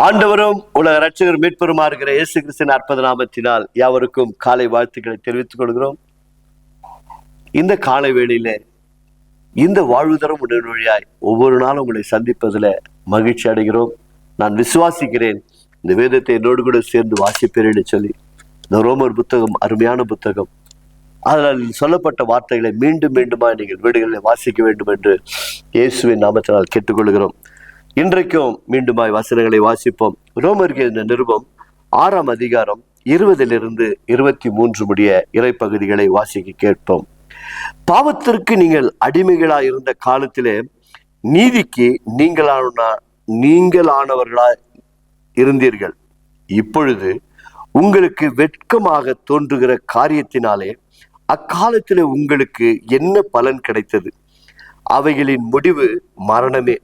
ஆண்டவரும் உலக ரட்சகர் மீட்பெருமா இருக்கிற இயேசு கிறிஸ்துவின் அற்புத நாமத்தினால் யாவருக்கும் காலை வாழ்த்துக்களை தெரிவித்துக் கொள்கிறோம். இந்த காலை வேளையில இந்த வாழ்வு தரும் உடல் வழியாய் ஒவ்வொரு நாளும் உங்களை சந்திப்பதில் மகிழ்ச்சி அடைகிறோம். நான் விசுவாசிக்கிறேன் இந்த வேதத்தை என்னோடு கூட சேர்ந்து வாசிப்பேன்னு சொல்லி. இந்த ரோமர் புத்தகம் அருமையான புத்தகம். அதில் சொல்லப்பட்ட வார்த்தைகளை மீண்டும் மீண்டுமா நீங்கள் வீடுகளில் வாசிக்க வேண்டும் என்று இயேசுவின் நாமத்தினால் கேட்டுக்கொள்கிறோம். இன்றைக்கும் மீண்டுமாய் வசனங்களை வாசிப்போம். ரோமருக்கு இந்த நிருபம் 6ஆம் அதிகாரம் 20 23 முடிய இறைப்பகுதிகளை வாசிக்க கேட்போம். பாவத்திற்கு நீங்கள் அடிமைகளாய் இருந்த காலத்திலே நீதிக்கு நீங்களானவர்களாய் இருந்தீர்கள். இப்பொழுது உங்களுக்கு வெட்கமாக தோன்றுகிற காரியத்தினாலே அக்காலத்திலே உங்களுக்கு என்ன பலன் கிடைத்தது? அவைகளின் முடிவு மரணமே.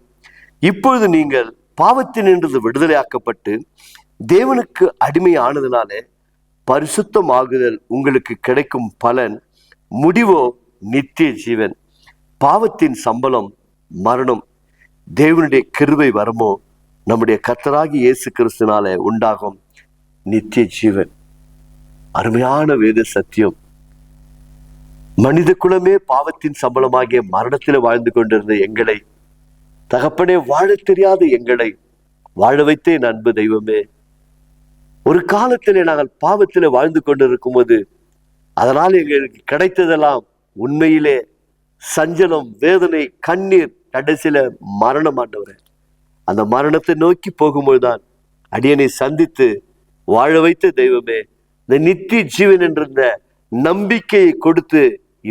இப்பொழுது நீங்கள் பாவத்தினின்று விடுதலையாக்கப்பட்டு தேவனுக்கு அடிமை ஆனதினாலே பரிசுத்தமாகுதல் உங்களுக்கு கிடைக்கும் பலன் முடிவோ நித்திய ஜீவன். பாவத்தின் சம்பளம் மரணம், தேவனுடைய கிருபை வரமோ நம்முடைய கர்த்தராகி இயேசு கிறிஸ்துவினாலே உண்டாகும் நித்திய ஜீவன். அருமையான வேத சத்தியம். மனித குலமே பாவத்தின் சம்பளமாகிய மரணத்தில் வாழ்ந்து கொண்டிருந்த எங்களை, தகப்பனே, வாழ தெரியாத எங்களை வாழ வைத்தே அன்பு தெய்வமே. ஒரு காலத்திலே நாங்கள் பாவத்திலே வாழ்ந்து கொண்டிருக்கும் போது அதனால் எங்களுக்கு கிடைத்ததெல்லாம் உண்மையிலே சஞ்சலம், வேதனை, கண்ணீர், கடைசியில மரணம். ஆண்டவரே, அந்த மரணத்தை நோக்கி போகும்போதுதான் அடியனை சந்தித்து வாழ வைத்த தெய்வமே, இந்த நித்திய ஜீவன் என்ற நம்பிக்கையை கொடுத்து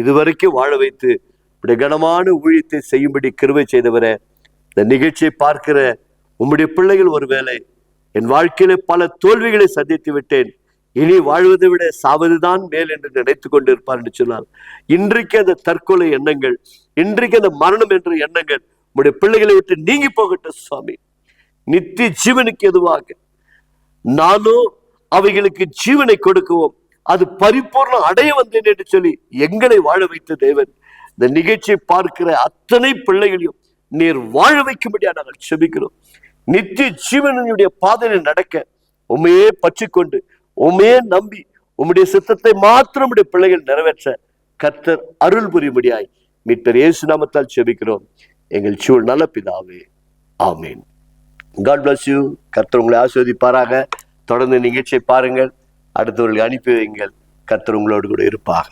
இதுவரைக்கும் வாழ வைத்து இப்படி கனமான ஊழியத்தை செய்யும்படி கிருபை செய்தவரே, இந்த நிகழ்ச்சியை பார்க்கிற உம்முடைய பிள்ளைகள் ஒருவேளை என் வாழ்க்கையில பல தோல்விகளை சந்தித்து விட்டேன், இனி வாழ்வதை விட சாவதுதான் மேல் என்று நினைத்து கொண்டு இருப்பார் என்று சொன்னால், இன்றைக்கு அந்த தற்கொலை எண்ணங்கள், இன்றைக்கு அந்த மரணம் என்ற எண்ணங்கள் உம்முடைய பிள்ளைகளை விட்டு நீங்கி போகட்டும் சுவாமி. நித்திய ஜீவனுக்கு எதுவாக நானோ அவைகளுக்கு ஜீவனை கொடுக்கவும் அது பரிபூர்ணம் அடைய வந்தேன் என்று சொல்லி எங்களை வாழ வைத்த தேவன், இந்த நிகழ்ச்சியை பார்க்கிற அத்தனை பிள்ளைகளையும் நீர் வாழ வைக்கும்படியா நாங்கள் செபிக்கிறோம். நித்திய ஜீவனுடைய பாதையில் நடக்க உண்மையே பற்றி கொண்டு உண்மையே நம்பி உம்முடைய சித்தத்தை மாத்திரம் உடைய பிள்ளைகள் நிறைவேற்ற கர்த்தர் அருள் புரியும்படியாய் மீட்பர் இயேசு நாமத்தால் செபிக்கிறோம் எங்கள் சூழ் நல்ல பிதாவே, ஆமீன். God bless you. கர்த்தர் உங்களை ஆசீர்வதிப்பாராக. தொடர்ந்து நிகழ்ச்சியை பாருங்கள், அடுத்தவர்களுக்கு அனுப்பி வையுங்கள். கர்த்தர் உங்களோடு கூட இருப்பார்.